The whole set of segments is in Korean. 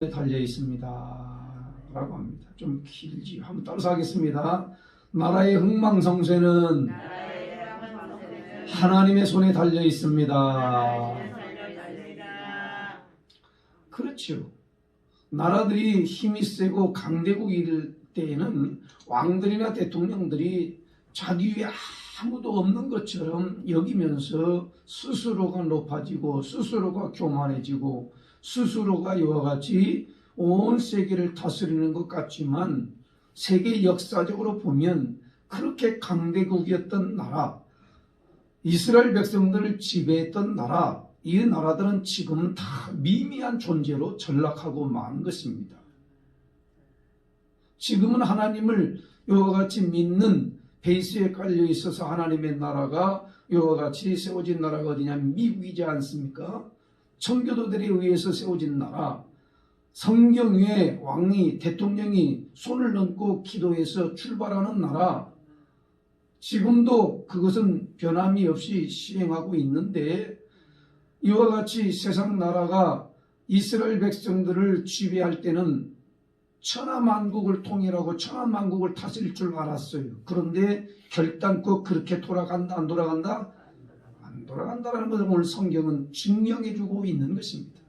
달려 있습니다 라고 합니다. 좀 길지. 한번 따라서 하겠습니다. 나라의 흥망성쇠는 하나님의 손에 달려 있습니다. 그렇죠. 나라들이 힘이 세고 강대국일 때에는 왕들이나 대통령들이 자기 위에 아무도 없는 것처럼 여기면서 스스로가 높아지고 스스로가 교만해지고 스스로가 이와 같이 온 세계를 다스리는 것 같지만 세계 역사적으로 보면 그렇게 강대국이었던 나라, 이스라엘 백성들을 지배했던 나라, 이 나라들은 지금 다 미미한 존재로 전락하고 만 것입니다. 지금은 하나님을 이와 같이 믿는 베이스에 깔려 있어서 하나님의 나라가 이와 같이 세워진 나라가 어디냐면 미국이지 않습니까? 청교도들에 의해서 세워진 나라, 성경 위에 왕이 대통령이 손을 얹고 기도해서 출발하는 나라, 지금도 그것은 변함이 없이 시행하고 있는데 이와 같이 세상 나라가 이스라엘 백성들을 지배할 때는 천하만국을 통일하고 천하만국을 다스릴 줄 알았어요. 그런데 결단코 그렇게 돌아간다 안 돌아간다? 안 돌아간다라는 것을 오늘 성경은 증명해주고 있는 것입니다.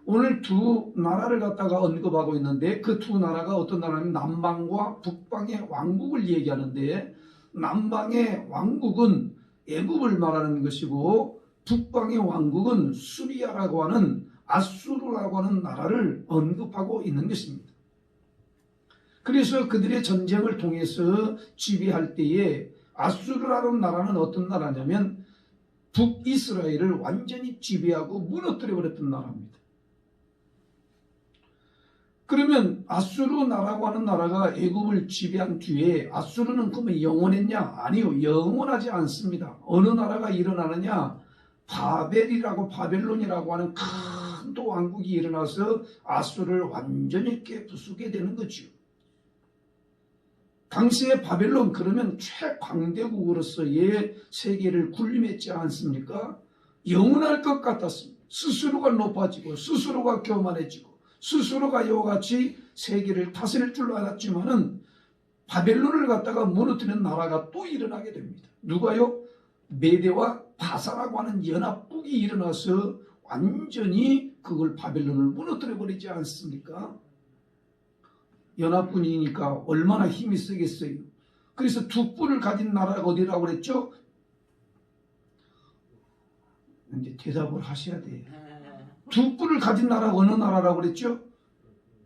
오늘 두 나라를 갖다가 언급하고 있는데 그 두 나라가 어떤 나라냐면 남방과 북방의 왕국을 얘기하는데 남방의 왕국은 애굽을 말하는 것이고 북방의 왕국은 수리아라고 하는 아수르라고 하는 나라를 언급하고 있는 것입니다. 그래서 그들의 전쟁을 통해서 지배할 때에 아수르라는 나라는 어떤 나라냐면 북이스라엘을 완전히 지배하고 무너뜨려 버렸던 나라입니다. 그러면 아수르 나라고 하는 나라가 애굽을 지배한 뒤에 아수르는 그러면 영원했냐? 아니요, 영원하지 않습니다. 어느 나라가 일어나느냐? 바벨론이라고 하는 큰 또 왕국이 일어나서 아수르를 완전히 깨부수게 되는 거죠. 당시에 바벨론 그러면 최강대국으로서의 세계를 군림했지 않습니까? 영원할 것 같았습니다. 스스로가 높아지고 스스로가 교만해지고 스스로가 이와 같이 세계를 다스릴 줄 알았지만은 바벨론을 갖다가 무너뜨리는 나라가 또 일어나게 됩니다. 누가요? 메대와 바사라고 하는 연합국이 일어나서 완전히 그걸 바벨론을 무너뜨려 버리지 않습니까? 연합군이니까 얼마나 힘이 세겠어요. 그래서 두 뿔을 가진 나라가 어디라고 그랬죠? 이제 대답을 하셔야 돼요. 두 뿔을 가진 나라가 어느 나라라고 그랬죠?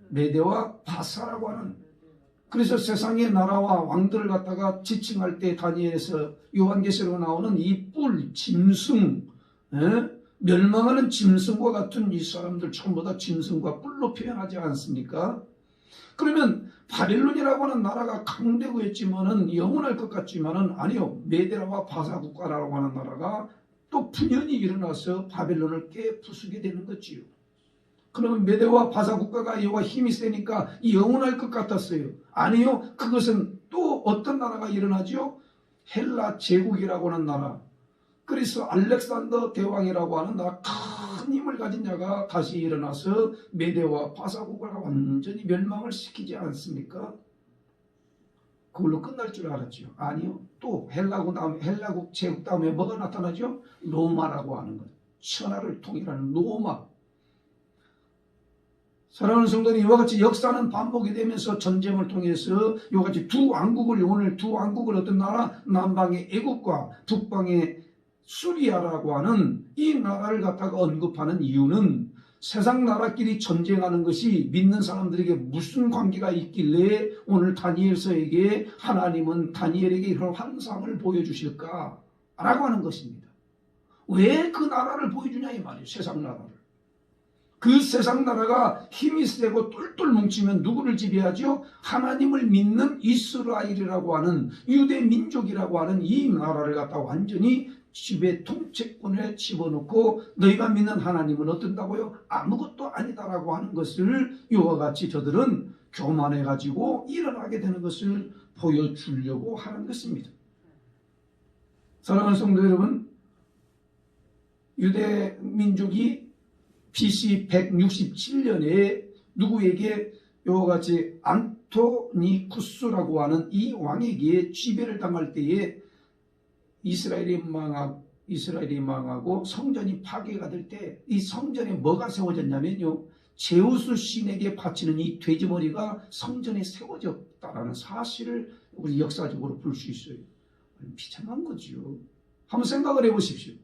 메대와 바사라고 하는. 그래서 세상의 나라와 왕들을 갖다가 지칭할 때 다니엘에서 요한계시록 나오는 이 뿔, 짐승, 멸망하는 짐승과 같은 이 사람들 전부 다 짐승과 뿔로 표현하지 않습니까? 그러면 바벨론이라고 하는 나라가 강대국이었지만은 영원할 것 같지만은 아니요, 메대와 바사 국가라고 하는 나라가 또 분연히 일어나서 바벨론을 깨부수게 되는 거지요. 그러면 메대와 바사 국가가 이와 힘이 세니까 영원할 것 같았어요. 아니요, 그것은 또 어떤 나라가 일어나죠? 헬라 제국이라고 하는 나라. 그래서 알렉산더 대왕이라고 하는 나라, 큰 힘을 가진 자가 다시 일어나서 메대와 바사 국가가 완전히 멸망을 시키지 않습니까? 그걸로 끝날 줄 알았죠. 아니요. 또 헬라국 제국 다음에 뭐가 나타나죠? 로마라고 하는 것. 천하를 통일하는 로마. 사랑하는 성도님, 이와 같이 역사는 반복이 되면서 전쟁을 통해서 이와 같이 오늘 두 왕국을 어떤 나라? 남방의 애굽과 북방의 수리아라고 하는 이 나라를 갖다가 언급하는 이유는 세상 나라끼리 전쟁하는 것이 믿는 사람들에게 무슨 관계가 있길래 오늘 다니엘서에게 하나님은 다니엘에게 이런 환상을 보여주실까? 라고 하는 것입니다. 왜 그 나라를 보여주냐 이 말이에요. 세상 나라를. 그 세상 나라가 힘이 세고 똘똘 뭉치면 누구를 지배하죠? 하나님을 믿는 이스라엘이라고 하는 유대 민족이라고 하는 이 나라를 갖다 완전히 지배 통치권에 집어넣고 너희가 믿는 하나님은 어떤다고요? 아무것도 아니다라고 하는 것을 이와 같이 저들은 교만해가지고 일어나게 되는 것을 보여주려고 하는 것입니다. 사랑하는 성도 여러분, 유대 민족이 BC 167년에 누구에게 이와 같이 안토니쿠스라고 하는 이 왕에게 지배를 당할 때에 이스라엘이 망하고 성전이 파괴가 될 때 이 성전에 뭐가 세워졌냐면요, 제우스 신에게 바치는 이 돼지머리가 성전에 세워졌다라는 사실을 우리 역사적으로 볼 수 있어요. 비참한 거지요. 한번 생각을 해보십시오.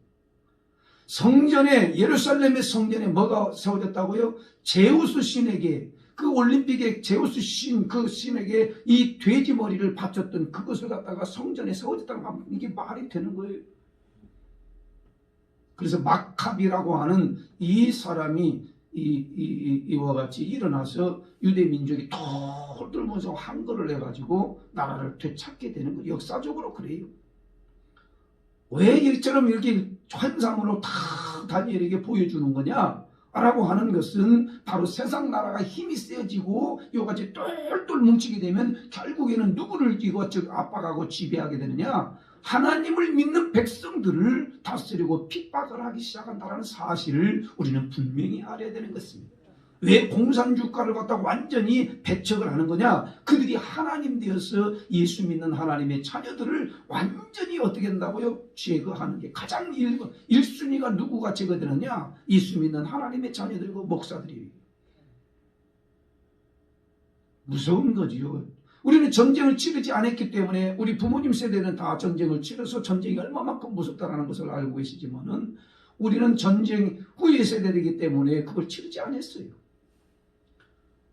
예루살렘의 성전에 뭐가 세워졌다고요? 제우스 신에게, 그 올림픽의 제우스 신, 그 신에게 이 돼지 머리를 바쳤던 그것을 갖다가 성전에 세워졌다고 하면 이게 말이 되는 거예요. 그래서 마카비라고 하는 이 사람이 이와 같이 일어나서 유대 민족이 돌면서 항거를 해가지고 나라를 되찾게 되는 거예요. 역사적으로 그래요. 왜 이처럼 이렇게 환상으로 다 다니엘에게 보여주는 거냐? 라고 하는 것은 바로 세상 나라가 힘이 세지고 이와 같이 똘똘 뭉치게 되면 결국에는 누구를 압박하고 지배하게 되느냐? 하나님을 믿는 백성들을 다스리고 핍박을 하기 시작한다는 사실을 우리는 분명히 알아야 되는 것입니다. 왜 공산주가를 갖다가 완전히 배척을 하는 거냐? 그들이 하나님 되어서 예수 믿는 하나님의 자녀들을 완전히 어떻게 한다고요? 제거하는 게 가장 1순위가 누구가 제거되느냐? 예수 믿는 하나님의 자녀들과 목사들이. 무서운 거지요. 우리는 전쟁을 치르지 않았기 때문에 우리 부모님 세대는 다 전쟁을 치러서 전쟁이 얼마만큼 무섭다는 것을 알고 계시지만은 우리는 전쟁 후의 세대이기 때문에 그걸 치르지 않았어요.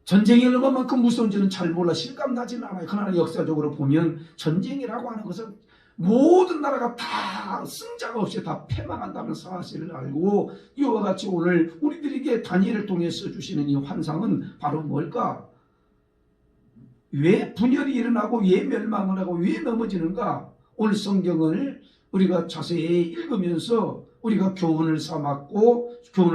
전쟁이 얼마만큼 무서운지는 잘 몰라 실감나지는 않아요. 그러나 역사적으로 보면 전쟁이라고 하는 것은 모든 나라가 다 승자가 없이 다 패망한다는 사실을 알고 이와 같이 오늘 우리들에게 다니엘을 통해서 주시는 이 환상은 바로 뭘까? 왜 분열이 일어나고 왜 멸망을 하고 왜 넘어지는가? 오늘 성경을 우리가 자세히 읽으면서 우리가 교훈을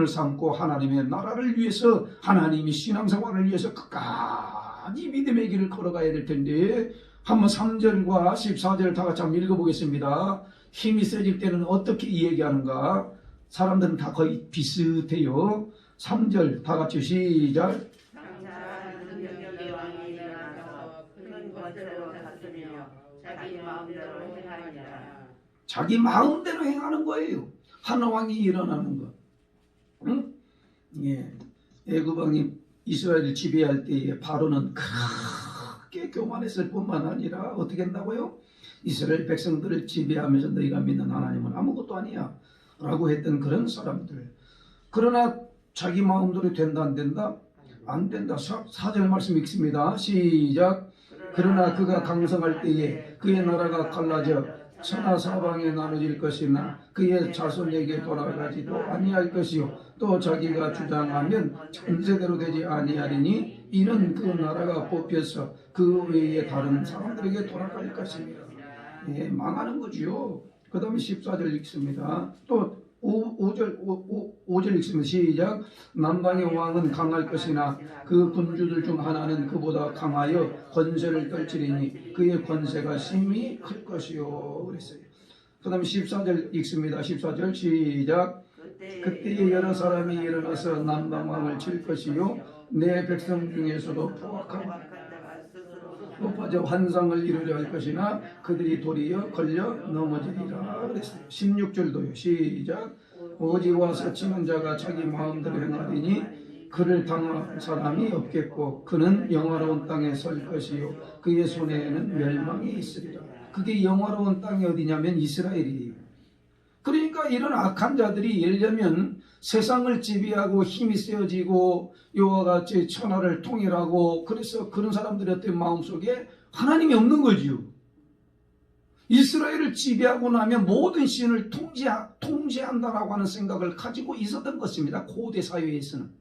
삼고 하나님의 나라를 위해서 하나님의 신앙생활을 위해서 끝까지 믿음의 길을 걸어가야 될 텐데 한번 3절과 14절 다 같이 한번 읽어보겠습니다. 힘이 세질 때는 어떻게 이야기하는가? 사람들은 다 거의 비슷해요. 3절 다 같이 시작. 자기 마음대로 행하는 거예요. 한 왕이 일어나는 것. 응? 예. 애굽 왕이 이스라엘을 지배할 때에 바로는 크게 교만했을 뿐만 아니라 어떻게 한다고요? 이스라엘 백성들을 지배하면서 너희가 믿는 하나님은 아무것도 아니야 라고 했던 그런 사람들. 그러나 자기 마음대로 된다 안 된다? 안 된다. 4절 말씀 읽습니다. 시작. 그러나 그가 강성할 때에 그의 나라가 갈라져 천하 사방에 나눠질 것이나 그의 자손에게 돌아가지도 아니할 것이요 또 자기가 주장하면 천세대로 되지 아니하리니 이는 그 나라가 뽑혀서 그 외에 다른 사람들에게 돌아갈 것입니다. 예, 망하는 거지요. 그 다음에 14절 읽습니다. 또 5절 읽습니다. 시작. 남방의 왕은 강할 것이나 그 군주들 중 하나는 그보다 강하여 권세를 떨치리니 그의 권세가 심히 클 것이요 그랬어요. 그 다음에 14절 읽습니다. 14절 시작. 그때에 여러 사람이 일어나서 남방왕을 칠 것이요 내 백성 중에서도 포악한 높아져 환상을 이루려 할 것이나 그들이 도리어 걸려 넘어지리라 그랬어요. 16절도요. 시작. 오직 와서 치는 자가 자기 마음대로 행하리니 그를 당할 사람이 없겠고 그는 영화로운 땅에 설 것이요 그의 손에는 멸망이 있으리라. 그게 영화로운 땅이 어디냐면 이스라엘이에요. 그러니까 이런 악한 자들이 예를 들면 세상을 지배하고 힘이 세어지고 이와 같이 천하를 통일하고 그래서 그런 사람들의 어떤 마음속에 하나님이 없는 거지요. 이스라엘을 지배하고 나면 모든 신을 통제한다라고 하는 생각을 가지고 있었던 것입니다. 고대 사회에서는.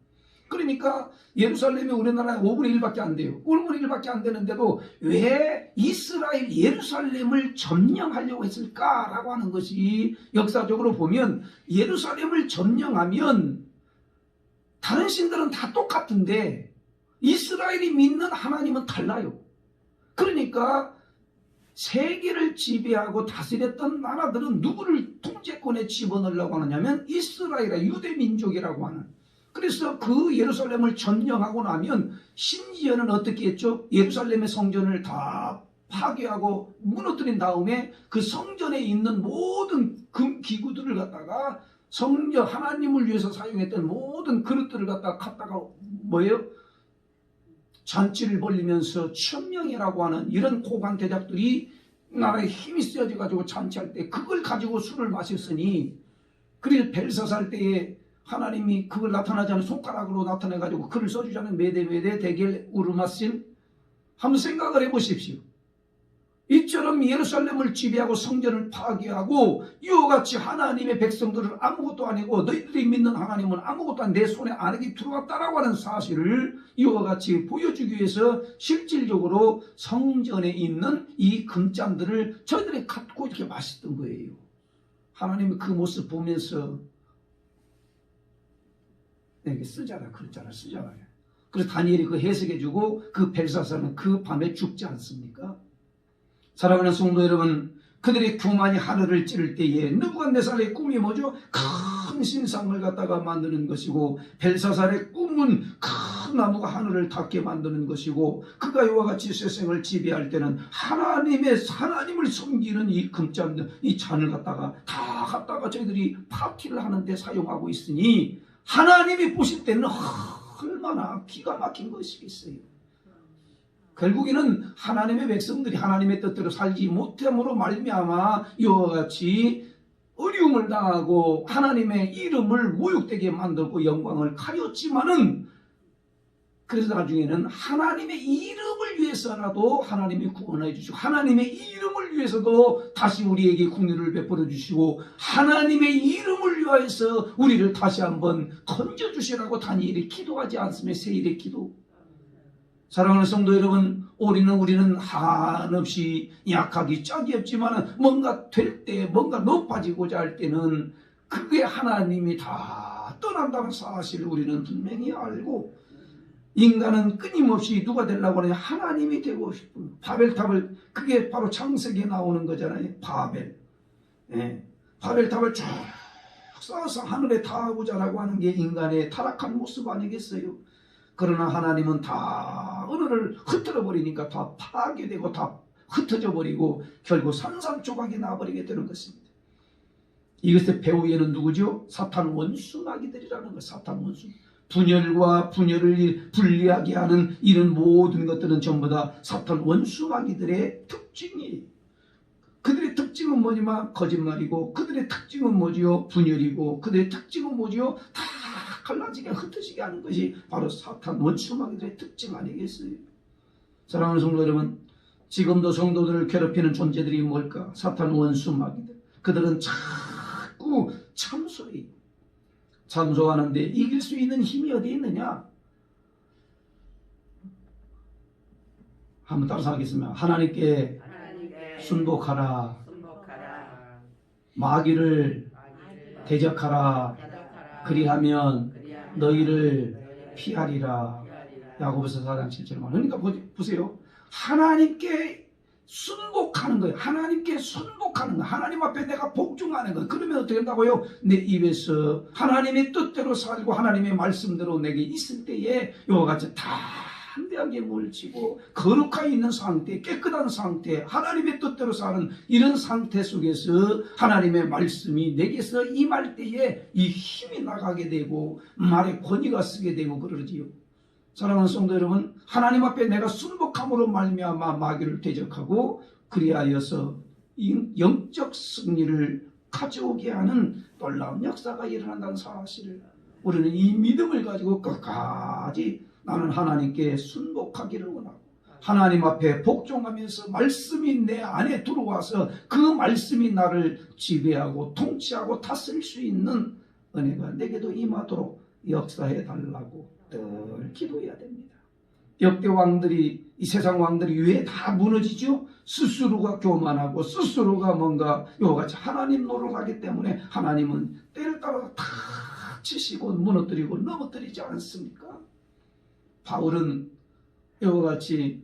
그러니까 예루살렘이 우리나라에 5분의 1밖에 안 돼요. 5분의 1밖에 안 되는데도 왜 이스라엘 예루살렘을 점령하려고 했을까라고 하는 것이 역사적으로 보면 예루살렘을 점령하면 다른 신들은 다 똑같은데 이스라엘이 믿는 하나님은 달라요. 그러니까 세계를 지배하고 다스렸던 나라들은 누구를 통제권에 집어넣으려고 하느냐면 이스라엘의 유대 민족이라고 하는 그래서 그 예루살렘을 점령하고 나면 심지어는 어떻게 했죠? 예루살렘의 성전을 다 파괴하고 무너뜨린 다음에 그 성전에 있는 모든 금 기구들을 갖다가 성전 하나님을 위해서 사용했던 모든 그릇들을 갖다가 뭐예요? 잔치를 벌리면서 천명이라고 하는 이런 고관 대작들이 나라에 힘이 쓰여져 가지고 잔치할 때 그걸 가지고 술을 마셨으니, 그래서 벨사살 때에 하나님이 그걸 나타나지 않은 손가락으로 나타내 가지고 글을 써주자는 메데 데겔 우르마신, 한번 생각을 해보십시오. 이처럼 예루살렘을 지배하고 성전을 파괴하고 이와 같이 하나님의 백성들을 아무것도 아니고 너희들이 믿는 하나님은 아무것도 내 손에 안에 들어왔다라고 하는 사실을 이와 같이 보여주기 위해서 실질적으로 성전에 있는 이 금잔들을 저희들이 갖고 이렇게 마셨던 거예요. 하나님이 그 모습 보면서 내게 쓰잖아, 그랬잖아, 쓰잖아요. 그래서 다니엘이 그 해석해주고 그 벨사살은 그 밤에 죽지 않습니까? 사랑하는 성도 여러분, 그들의 교만이 하늘을 찌를 때에 느부갓네살의 꿈이 뭐죠? 큰 신상을 갖다가 만드는 것이고, 벨사살의 꿈은 큰 나무가 하늘을 닿게 만드는 것이고, 그가 이와 같이 세상을 지배할 때는 하나님을 섬기는 이 금잔, 이 잔을 갖다가 저희들이 파티를 하는데 사용하고 있으니 하나님이 보실 때는 얼마나 기가 막힌 것이겠어요. 결국에는 하나님의 백성들이 하나님의 뜻대로 살지 못함으로 말미암아 이와 같이 어려움을 당하고 하나님의 이름을 모욕되게 만들고 영광을 가렸지만은, 그래서 나중에는 하나님의 이름을 위해서라도 하나님이 구원해 주시고, 하나님의 이름을 위해서도 다시 우리에게 긍휼을 베풀어 주시고, 하나님의 이름을 위하여서 우리를 다시 한번 건져 주시라고 다니엘이 기도하지 않으면 세일의 기도. 사랑하는 성도 여러분, 우리는 한없이 약하기 짝이 없지만 뭔가 될 때, 뭔가 높아지고자 할 때는 그게 하나님이 다 떠난다는 사실을 우리는 분명히 알고, 인간은 끊임없이 누가 되려고 하느냐? 하나님이 되고 싶은 바벨탑을, 그게 바로 창세기에 나오는 거잖아요. 바벨. 예. 바벨탑을 쭉 쌓아서 하늘에 닿아보자라고 하는 게 인간의 타락한 모습 아니겠어요? 그러나 하나님은 다 하늘을 흩어져 버리니까 다 파괴되고 다 흩어져 버리고 결국 산산조각이 나버리게 되는 것입니다. 이것의 배후에는 누구죠? 사탄 원수 마귀들이라는 것. 사탄 원수. 분열과 분열을 분리하게 하는 이런 모든 것들은 전부 다 사탄 원수 마귀들의 특징이에요. 그들의 특징은 뭐지만 거짓말이고, 그들의 특징은 뭐지요? 분열이고, 그들의 특징은 뭐지요? 다 갈라지게 흩어지게 하는 것이 바로 사탄 원수 마귀들의 특징 아니겠어요? 사랑하는 성도 여러분, 지금도 성도들을 괴롭히는 존재들이 뭘까? 사탄 원수 마귀들. 그들은 자꾸 참소해요. 참소하는데 이길 수 있는 힘이 어디 있느냐? 한번 따라서 하겠습니다. 하나님께 순복하라. 마귀를 대적하라. 그리하면 너희를 피하리라. 야고보서 4장 7절 말. 그러니까 보세요. 하나님께 순복하는 거예요. 하나님께 순복하는 거. 하나님 앞에 내가 복종하는 거. 그러면 어떻게 된다고요? 내 입에서 하나님의 뜻대로 살고 하나님의 말씀대로 내게 있을 때에 이와 같이 담대하게 물지고 거룩하게 있는 상태, 깨끗한 상태, 하나님의 뜻대로 사는 이런 상태 속에서 하나님의 말씀이 내게서 임할 때에 이 힘이 나가게 되고 말에 권위가 쓰게 되고 그러지요. 사랑하는 성도 여러분, 하나님 앞에 내가 순복함으로 말미암아 마귀를 대적하고 그리하여서 영적 승리를 가져오게 하는 놀라운 역사가 일어난다는 사실을, 우리는 이 믿음을 가지고 끝까지 나는 하나님께 순복하기를 원하고 하나님 앞에 복종하면서 말씀이 내 안에 들어와서 그 말씀이 나를 지배하고 통치하고 다스릴 수 있는 은혜가 내게도 임하도록 역사해 달라고 늘 기도해야 됩니다. 역대 왕들이, 이 세상 왕들이 왜 다 무너지죠? 스스로가 교만하고 스스로가 뭔가 이와같이 하나님 노릇하기 때문에 하나님은 때를 따라 다 치시고 무너뜨리고 넘어뜨리지 않습니까? 바울은 이와 같이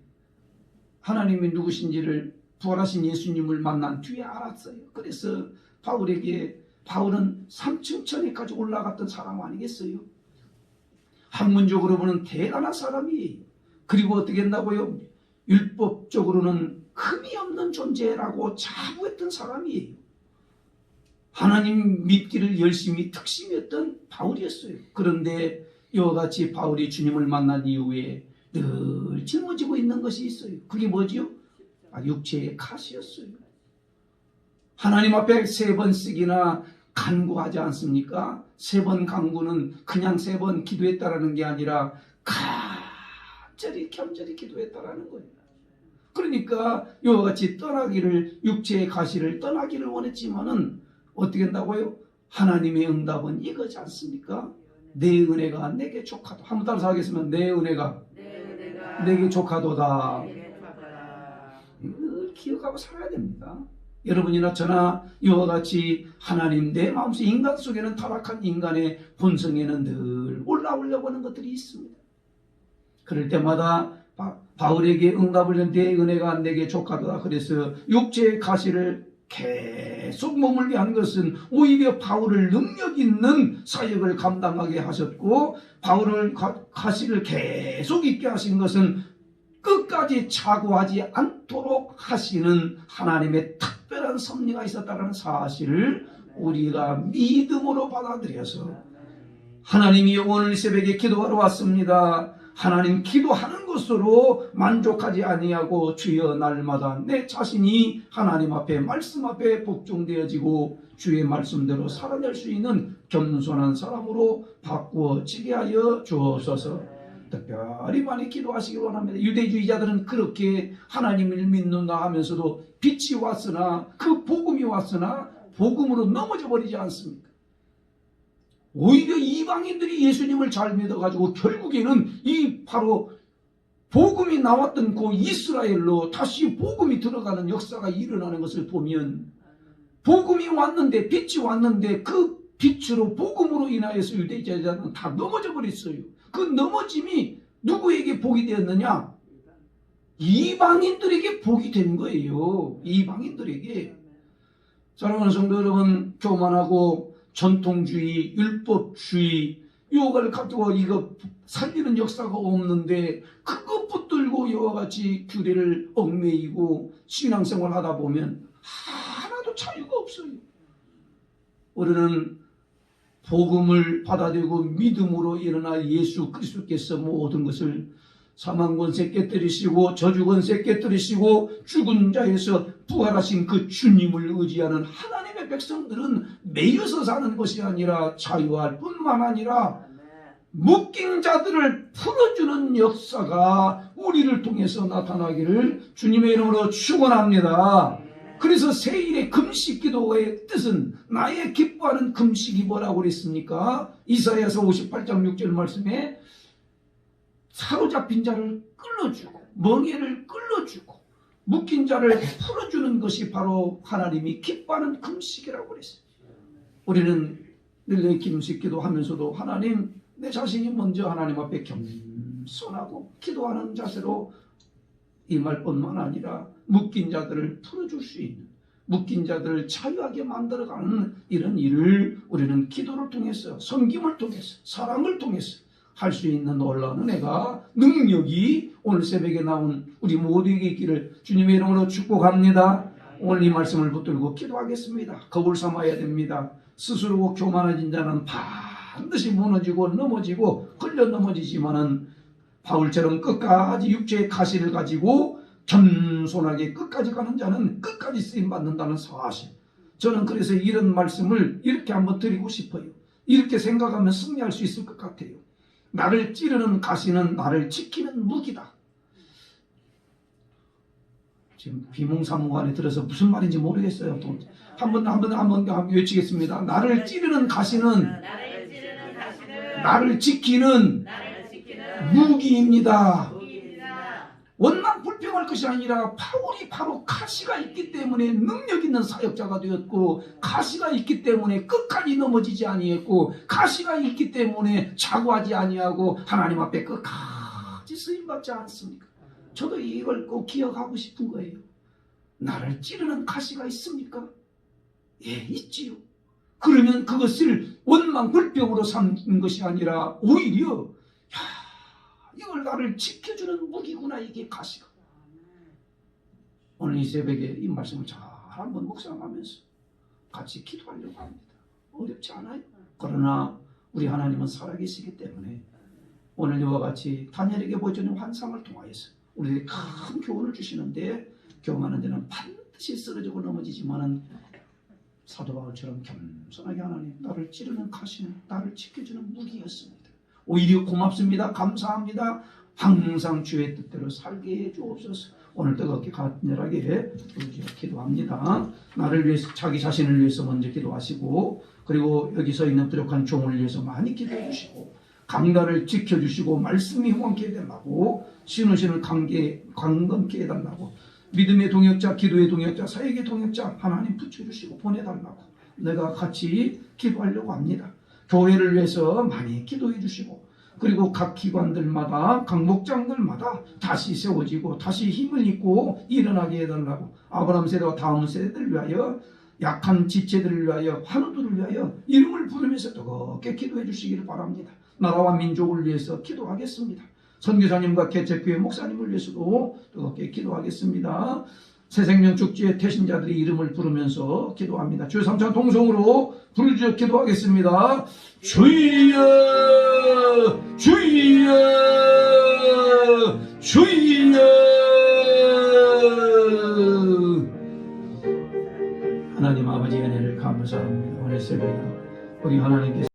하나님이 누구신지를 부활하신 예수님을 만난 뒤에 알았어요. 그래서 바울은 3층 천에까지 올라갔던 사람 아니겠어요? 학문적으로 보면 대단한 사람이에요. 그리고 어떻게 했나고요? 율법적으로는 흠이 없는 존재라고 자부했던 사람이에요. 하나님 믿기를 열심히 특심했던 바울이었어요. 그런데 이와 같이 바울이 주님을 만난 이후에 늘 짊어지고 있는 것이 있어요. 그게 뭐지요? 육체의 가시였어요. 하나님 앞에 3번 쓰기나 간구하지 않습니까? 3번 간구는 그냥 3번 기도했다라는 게 아니라 겸절히 기도했다라는 거예요. 그러니까 이와 같이 떠나기를, 육체의 가시를 떠나기를 원했지만은 어떻게 한다고요? 하나님의 응답은 이거지 않습니까? 내 은혜가 내게 족하다. 한번 따라서 하겠습니다. 내 은혜가 내게 족하도다. 늘 기억하고 살아야 됩니다. 여러분이나 저나 이와 같이 하나님, 내 마음속 인간 속에는, 타락한 인간의 본성에는 늘 올라오려고 하는 것들이 있습니다. 그럴 때마다 바울에게 응답을 내 은혜가 내게 족하도다. 그래서 육체의 가시를 계속 머물게 한 것은 오히려 바울을 능력 있는 사역을 감당하게 하셨고, 바울을 가시를 계속 있게 하신 것은 끝까지 착오하지 않도록 하시는 하나님의 특별한 섭리가 있었다는 사실을 우리가 믿음으로 받아들여서, 하나님이 오늘 새벽에 기도하러 왔습니다. 하나님, 기도하는 것으로 만족하지 아니하고 주여 날마다 내 자신이 하나님 앞에, 말씀 앞에 복종되어지고 주의 말씀대로 살아낼 수 있는 겸손한 사람으로 바꾸어지게 하여 주옵소서. 특별히 많이 기도하시기 원합니다. 유대주의자들은 그렇게 하나님을 믿는다 하면서도 빛이 왔으나, 그 복음이 왔으나 복음으로 넘어져 버리지 않습니까? 오히려 이방인들이 예수님을 잘 믿어가지고 결국에는 이 바로 복음이 나왔던 그 이스라엘로 다시 복음이 들어가는 역사가 일어나는 것을 보면, 복음이 왔는데, 빛이 왔는데 그 빛으로, 복음으로 인하여서 유대자들은 다 넘어져 버렸어요. 그 넘어짐이 누구에게 복이 되었느냐? 이방인들에게 복이 된 거예요. 이방인들에게. 사랑하는 성도 여러분, 교만하고 전통주의, 율법주의, 이걸 가지고 이거 살리는 역사가 없는데 그것 붙들고 이와 같이 규례를 얽매이고 신앙생활 하다 보면 하나도 자유가 없어요. 우리는 복음을 받아들이고 믿음으로 일어나 예수 그리스도께서 모든 것을, 사망권세 깨뜨리시고 저주권세 깨뜨리시고 죽은 자에서 부활하신 그 주님을 의지하는 하나님의 백성들은 매여서 사는 것이 아니라 자유할 뿐만 아니라 묶인 자들을 풀어주는 역사가 우리를 통해서 나타나기를 주님의 이름으로 축원합니다. 그래서 세일의 금식 기도의 뜻은, 나의 기뻐하는 금식이 뭐라고 그랬습니까? 이사야서 58장 6절 말씀에 사로잡힌 자를 끌어주고 멍에를 끌어주고 묶인 자를 풀어주는 것이 바로 하나님이 기뻐하는 금식이라고 그랬어요. 우리는 늘 금식 기도하면서도 하나님, 내 자신이 먼저 하나님 앞에 겸손하고 기도하는 자세로 임할 뿐만 아니라 묶인 자들을 풀어줄 수 있는, 묶인 자들을 자유하게 만들어가는 이런 일을 우리는 기도를 통해서, 섬김을 통해서, 사랑을 통해서 할 수 있는 놀라운 은혜가, 능력이 오늘 새벽에 나온 우리 모두에게 있기를 주님의 이름으로 축복합니다. 오늘 이 말씀을 붙들고 기도하겠습니다. 겁을 삼아야 됩니다. 스스로 교만해진 자는 반드시 무너지고 넘어지고 걸려 넘어지지만은 바울처럼 끝까지 육체의 가시를 가지고 겸손하게 끝까지 가는 자는 끝까지 쓰임받는다는 사실. 저는 그래서 이런 말씀을 이렇게 한번 드리고 싶어요. 이렇게 생각하면 승리할 수 있을 것 같아요. 나를 찌르는 가시는 나를 지키는 무기다. 지금 비몽사몽간에 들어서 무슨 말인지 모르겠어요. 한번 외치겠습니다. 나를 찌르는 가시는 나를 지키는 무기입니다. 원망 불평할 것이 아니라 바울이 바로 가시가 있기 때문에 능력 있는 사역자가 되었고, 가시가 있기 때문에 끝까지 넘어지지 아니했고, 가시가 있기 때문에 자고하지 아니하고 하나님 앞에 끝까지 쓰임받지 않습니까? 저도 이걸 꼭 기억하고 싶은 거예요. 나를 찌르는 가시가 있습니까? 예, 있지요. 그러면 그것을 원망 불평으로 삼는 것이 아니라 오히려, 이걸 나를 지켜주는 무기구나, 이게 가시가. 오늘 이 새벽에 이 말씀을 잘 한번 묵상하면서 같이 기도하려고 합니다. 어렵지 않아요. 그러나 우리 하나님은 살아계시기 때문에 오늘 이와 같이 다니엘에게 보여주는 환상을 통하여서 우리에게 큰 교훈을 주시는데, 교훈하는 데는 반드시 쓰러지고 넘어지지만은 사도 바울처럼 겸손하게 하나님, 나를 찌르는 가시는 나를 지켜주는 무기였습니다. 오히려 고맙습니다. 감사합니다. 항상 주의 뜻대로 살게 해 주옵소서. 오늘 뜨겁게 간절하게 기도합니다. 나를 위해서, 자기 자신을 위해서 먼저 기도하시고, 그리고 여기 서 있는 부족한 종을 위해서 많이 기도해 주시고, 강단을 지켜주시고, 말씀이 형통케 해달라고, 신으시는 강건케 해달라고, 믿음의 동역자, 기도의 동역자, 사역의 동역자 하나님 붙여주시고 보내달라고 내가 같이 기도하려고 합니다. 교회를 위해서 많이 기도해 주시고, 그리고 각 기관들마다, 각 목장들마다 다시 세워지고 다시 힘을 입고 일어나게 해달라고, 아브라함 세대와 다음 세대들을 위하여, 약한 지체들을 위하여, 환우들을 위하여 이름을 부르면서 뜨겁게 기도해 주시기를 바랍니다. 나라와 민족을 위해서 기도하겠습니다. 선교사님과 개척교회 목사님을 위해서도 뜨겁게 기도하겠습니다. 새생명 축제의 태신자들의 이름을 부르면서 기도합니다. 주여 삼창 동성으로 부르짖어 기도하겠습니다. 주여 주여 주여. 하나님 아버지의 은혜를 감사합니다. 오늘 새벽에 우리 하나님께서